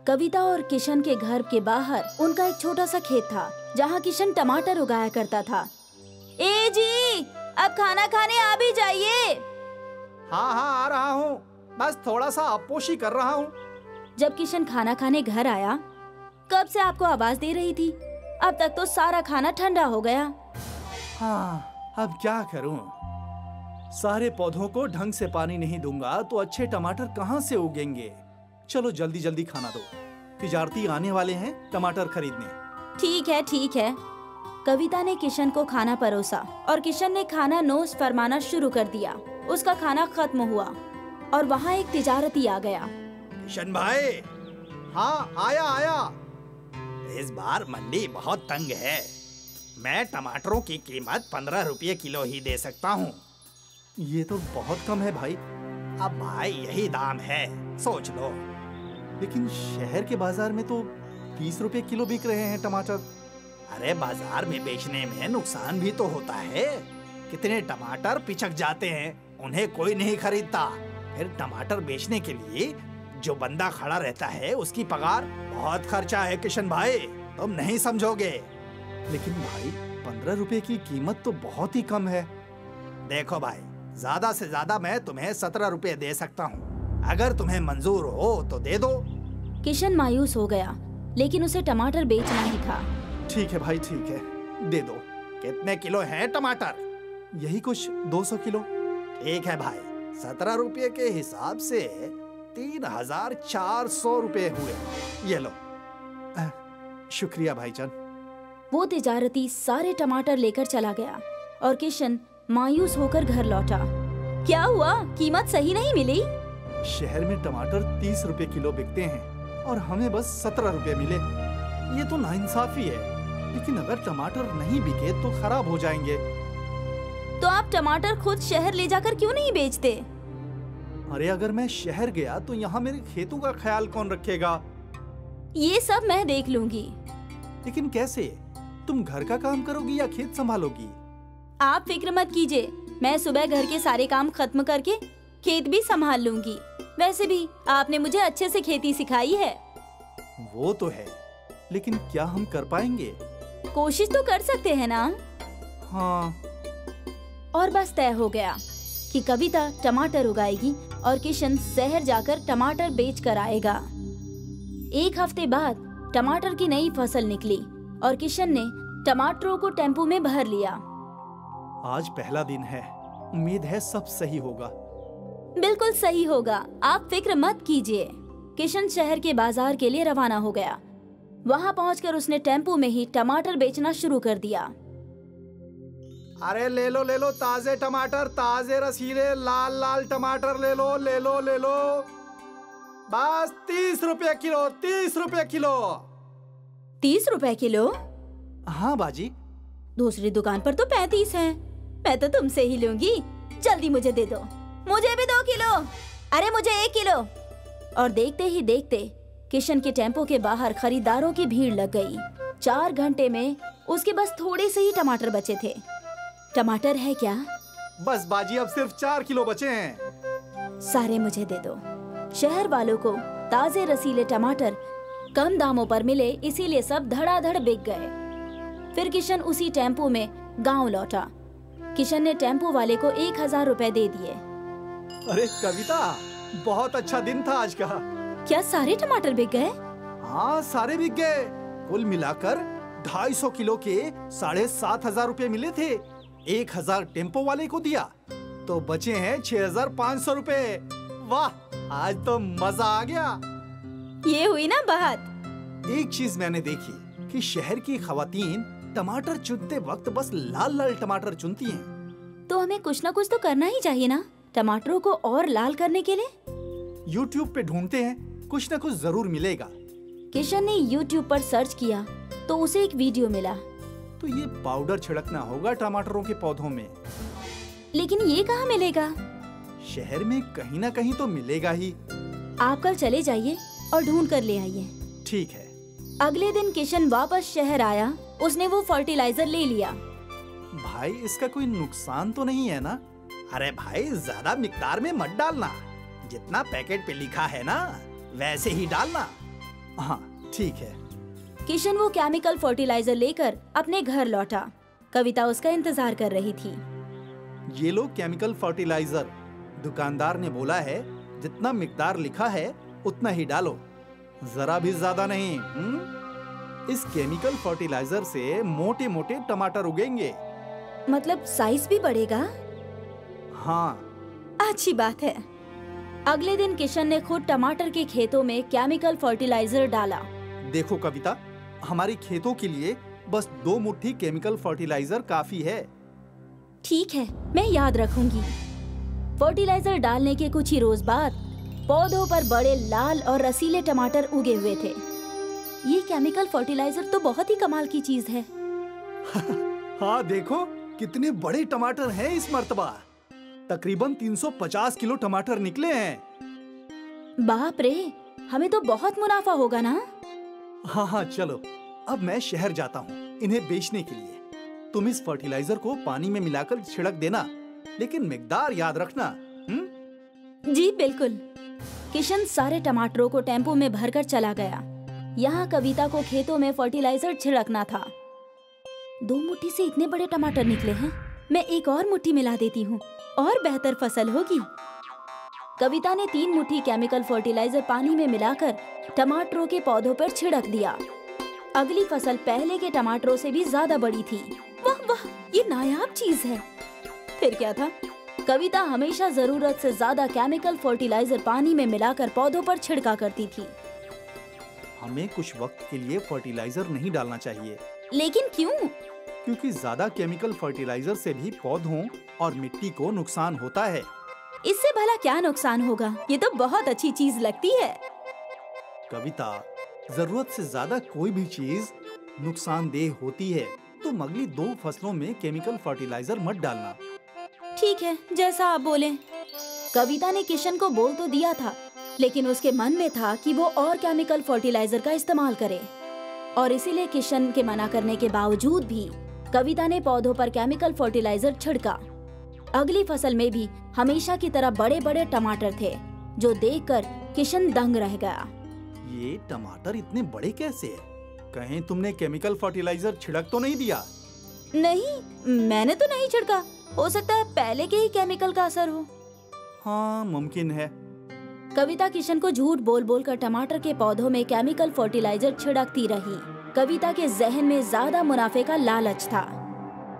कविता और किशन के घर के बाहर उनका एक छोटा सा खेत था जहाँ किशन टमाटर उगाया करता था। ए जी, अब खाना खाने आ भी जाइए। हाँ हाँ, आ रहा हूँ, बस थोड़ा सा अपोशी कर रहा हूँ। जब किशन खाना खाने घर आया, कब से आपको आवाज दे रही थी, अब तक तो सारा खाना ठंडा हो गया। हाँ, अब क्या करूँ? सारे पौधों को ढंग से पानी नहीं दूंगा तो अच्छे टमाटर कहाँ से उगेंगे। चलो जल्दी जल्दी खाना दो, तिजारती आने वाले हैं टमाटर खरीदने। ठीक है ठीक है। कविता ने किशन को खाना परोसा और किशन ने खाना नोश फरमाना शुरू कर दिया। उसका खाना खत्म हुआ और वहाँ एक तिजारती आ गया। किशन भाई। हाँ, आया आया। इस बार मंडी बहुत तंग है, मैं टमाटरों की कीमत 15 रुपये किलो ही दे सकता हूँ। ये तो बहुत कम है भाई। अब भाई यही दाम है, सोच लो। लेकिन शहर के बाजार में तो 30 रुपए किलो बिक रहे हैं टमाटर। अरे बाजार में बेचने में नुकसान भी तो होता है, कितने टमाटर पिचक जाते हैं, उन्हें कोई नहीं खरीदता। फिर टमाटर बेचने के लिए जो बंदा खड़ा रहता है उसकी पगार बहुत खर्चा है किशन भाई, तुम नहीं समझोगे। लेकिन भाई 15 रुपए की कीमत तो बहुत ही कम है। देखो भाई, ज्यादा से ज्यादा मैं तुम्हें 17 रुपए दे सकता हूँ, अगर तुम्हें मंजूर हो तो दे दो। किशन मायूस हो गया, लेकिन उसे टमाटर बेचना ही था। ठीक है भाई, ठीक है, दे दो। कितने किलो हैं टमाटर? यही कुछ 200 किलो। ठीक है भाई, 17 रुपये के हिसाब से 3400 रुपए हुए, ये लो। शुक्रिया भाईजान। वो तिजारती सारे टमाटर लेकर चला गया और किशन मायूस होकर घर लौटा। क्या हुआ, कीमत सही नहीं मिली? शहर में टमाटर 30 रुपए किलो बिकते हैं और हमें बस 17 रुपए मिले। ये तो नाइंसाफी है। लेकिन अगर टमाटर नहीं बिके तो खराब हो जाएंगे। तो आप टमाटर खुद शहर ले जाकर क्यों नहीं बेचते? अरे अगर मैं शहर गया तो यहाँ मेरे खेतों का ख्याल कौन रखेगा? ये सब मैं देख लूंगी। लेकिन कैसे? तुम घर का काम करोगी या खेत संभालोगी? आप फिक्र मत कीजिए, मैं सुबह घर के सारे काम खत्म करके खेत भी संभाल लूंगी। वैसे भी आपने मुझे अच्छे से खेती सिखाई है। वो तो है, लेकिन क्या हम कर पाएंगे? कोशिश तो कर सकते हैं ना? हाँ। और बस तय हो गया कि कविता टमाटर उगाएगी और किशन शहर जाकर टमाटर बेच कर आएगा। एक हफ्ते बाद टमाटर की नई फसल निकली और किशन ने टमाटरों को टेम्पो में भर लिया। आज पहला दिन है, उम्मीद है सब सही होगा। बिल्कुल सही होगा, आप फिक्र मत कीजिए। किशन शहर के बाजार के लिए रवाना हो गया। वहाँ पहुंचकर उसने टेम्पो में ही टमाटर बेचना शुरू कर दिया। अरे ले लो ताजे टमाटर, ताजे रसीले लाल लाल टमाटर ले लो ले लो ले लो। बस 30 रुपए किलो, 30 रुपए किलो। 30 रुपए किलो? हाँ बाजी। दूसरी दुकान पर तो 35 है। मैं तो तुमसे ही लूंगी, जल्दी मुझे दे दो। मुझे भी 2 किलो। अरे मुझे 1 किलो। और देखते ही देखते किशन के टेम्पो के बाहर खरीदारों की भीड़ लग गई। 4 घंटे में उसके बस थोड़े से ही टमाटर बचे थे। टमाटर है क्या? बस बाजी, अब सिर्फ 4 किलो बचे हैं। सारे मुझे दे दो। शहर वालों को ताजे रसीले टमाटर कम दामों पर मिले, इसीलिए सब धड़ाधड़ बिक गए। फिर किशन उसी टेम्पो में गांव लौटा। किशन ने टेम्पो वाले को 1000 रुपए दे दिए। अरे कविता, बहुत अच्छा दिन था आज का। क्या सारे टमाटर बिक गए? हाँ, सारे बिक गए। कुल मिलाकर 250 किलो के 7500 रुपए मिले थे। 1000 टेम्पो वाले को दिया तो बचे हैं 6500 रुपए। वाह, आज तो मजा आ गया। ये हुई ना बात। एक चीज मैंने देखी कि शहर की खवातीन टमाटर चुनते वक्त बस लाल लाल टमाटर चुनती हैं। तो हमें कुछ ना कुछ तो करना ही चाहिए ना, टमाटरों को और लाल करने के लिए। YouTube पे ढूंढते हैं, कुछ ना कुछ जरूर मिलेगा। किशन ने YouTube पर सर्च किया तो उसे एक वीडियो मिला। तो ये पाउडर छिड़कना होगा टमाटरों के पौधों में। लेकिन ये कहाँ मिलेगा? शहर में कहीं ना कहीं तो मिलेगा ही। आप कल चले जाइए और ढूंढ कर ले आइए। ठीक है। अगले दिन किशन वापस शहर आया। उसने वो फर्टिलाइजर ले लिया। भाई, इसका कोई नुकसान तो नहीं है ना? अरे भाई, ज्यादा मिकदार में मत डालना। जितना पैकेट पे लिखा है ना, वैसे ही डालना। हाँ ठीक है। किशन वो केमिकल फर्टिलाइजर लेकर अपने घर लौटा। कविता उसका इंतजार कर रही थी। ये लो केमिकल फर्टिलाइजर। दुकानदार ने बोला है जितना मिकदार लिखा है उतना ही डालो, जरा भी ज्यादा नहीं। इस केमिकल फर्टिलाइजर से मोटे मोटे टमाटर उगेंगे। मतलब साइज भी बढ़ेगा? हाँ। अच्छी बात है। अगले दिन किशन ने खुद टमाटर के खेतों में केमिकल फर्टिलाइजर डाला। देखो कविता, हमारे खेतों के लिए बस 2 मुट्ठी केमिकल फर्टिलाइजर काफी है। ठीक है, मैं याद रखूंगी। फर्टिलाइजर डालने के कुछ ही रोज बाद पौधों पर बड़े लाल और रसीले टमाटर उगे हुए थे। ये केमिकल फर्टिलाइजर तो बहुत ही कमाल की चीज है। हाँ देखो कितने बड़े टमाटर हैं इस मर्तबा। तकरीबन 350 किलो टमाटर निकले हैं। बाप रे, हमें तो बहुत मुनाफा होगा ना? हाँ चलो, अब मैं शहर जाता हूँ इन्हें बेचने के लिए। तुम इस फर्टिलाइजर को पानी में मिलाकर छिड़क देना, लेकिन मिकदार याद रखना। जी बिल्कुल। किशन सारे टमाटरों को टेम्पो में भरकर चला गया। यहाँ कविता को खेतों में फर्टिलाइजर छिड़कना था। 2 मुट्ठी से इतने बड़े टमाटर निकले हैं। मैं एक और मुट्ठी मिला देती हूँ और बेहतर फसल होगी। कविता ने 3 मुट्ठी केमिकल फर्टिलाइजर पानी में मिलाकर टमाटरों के पौधों पर छिड़क दिया। अगली फसल पहले के टमाटरों से भी ज्यादा बड़ी थी। वाह वाह, ये नायाब चीज है। फिर क्या था? कविता हमेशा जरूरत से ज्यादा केमिकल फर्टिलाइजर पानी में मिलाकर पौधों पर छिड़का करती थी। हमें कुछ वक्त के लिए फर्टिलाइजर नहीं डालना चाहिए। लेकिन क्यों? क्योंकि ज्यादा केमिकल फर्टिलाइजर से भी पौधों और मिट्टी को नुकसान होता है। इससे भला क्या नुकसान होगा? ये तो बहुत अच्छी चीज लगती है। कविता, जरूरत से ज्यादा कोई भी चीज नुकसानदेह होती है। तुम अगली 2 फसलों में केमिकल फर्टिलाइजर मत डालना। ठीक है, जैसा आप बोले। कविता ने किशन को बोल तो दिया था, लेकिन उसके मन में था कि वो और केमिकल फर्टिलाइजर का इस्तेमाल करे, और इसीलिए किशन के मना करने के बावजूद भी कविता ने पौधों पर केमिकल फर्टिलाइजर छिड़का। अगली फसल में भी हमेशा की तरह बड़े बड़े टमाटर थे, जो देखकर किशन दंग रह गया। ये टमाटर इतने बड़े कैसे? कहीं तुमने केमिकल फर्टिलाइजर छिड़क तो नहीं दिया? नहीं, मैंने तो नहीं छिड़का। हो सकता है पहले के ही केमिकल का असर हो। हाँ, मुमकिन है। कविता किशन को झूठ बोल बोल कर टमाटर के पौधों में केमिकल फर्टिलाइजर छिड़कती रही। कविता के जहन में ज्यादा मुनाफे का लालच था।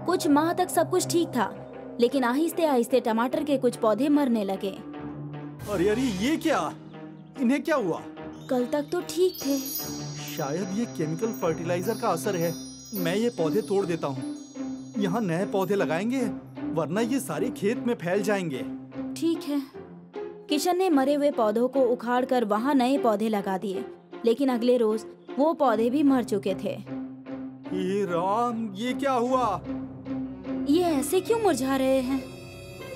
कुछ माह तक सब कुछ ठीक था, लेकिन आहिस्ते आहिस्ते टमाटर के कुछ पौधे मरने लगे। अरे ये क्या? इन्हें क्या हुआ? कल तक तो ठीक थे। शायद ये केमिकल फर्टिलाइजर का असर है। मैं ये पौधे तोड़ देता हूँ। यहाँ नए पौधे लगाएंगे, वरना ये सारे खेत में फैल जाएंगे। ठीक है। किशन ने मरे हुए पौधों को उखाड़कर वहाँ नए पौधे लगा दिए, लेकिन अगले रोज वो पौधे भी मर चुके थे। हे राम, ये क्या हुआ? ये ऐसे क्यों मुरझा रहे हैं?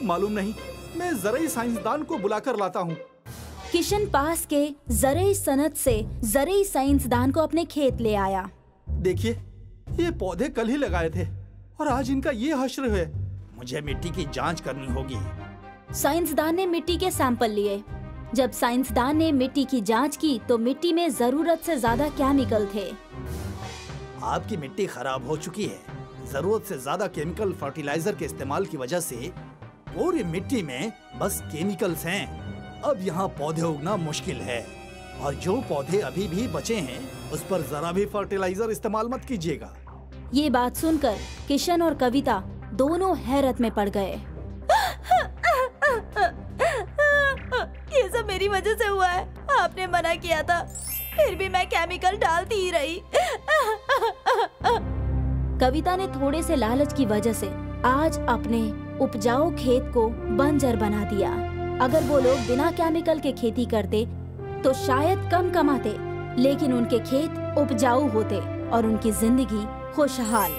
मालूम नहीं, मैं जरा साइंसदान को बुलाकर लाता हूँ। किशन पास के जरिए सनत से जरिए साइंसदान को अपने खेत ले आया। देखिए, ये पौधे कल ही लगाए थे और आज इनका ये हश्र है। मुझे मिट्टी की जांच करनी होगी। साइंसदान ने मिट्टी के सैंपल लिए। जब साइंसदान ने मिट्टी की जांच की तो मिट्टी में जरूरत से ज्यादा केमिकल थे। आपकी मिट्टी खराब हो चुकी है। जरूरत से ज्यादा केमिकल फर्टिलाइजर के इस्तेमाल की वजह से पूरी मिट्टी में बस केमिकल्स हैं। अब यहाँ पौधे उगना मुश्किल है, और जो पौधे अभी भी बचे हैं उस पर जरा भी फर्टिलाइजर इस्तेमाल मत कीजिएगा। ये बात सुनकर किशन और कविता दोनों हैरत में पड़ गए। ये सब मेरी वजह से हुआ है। आपने मना किया था, फिर भी मैं केमिकल डालती ही रही। कविता ने थोड़े से लालच की वजह से आज अपने उपजाऊ खेत को बंजर बना दिया। अगर वो लोग बिना केमिकल के खेती करते तो शायद कम कमाते, लेकिन उनके खेत उपजाऊ होते और उनकी जिंदगी खुशहाल।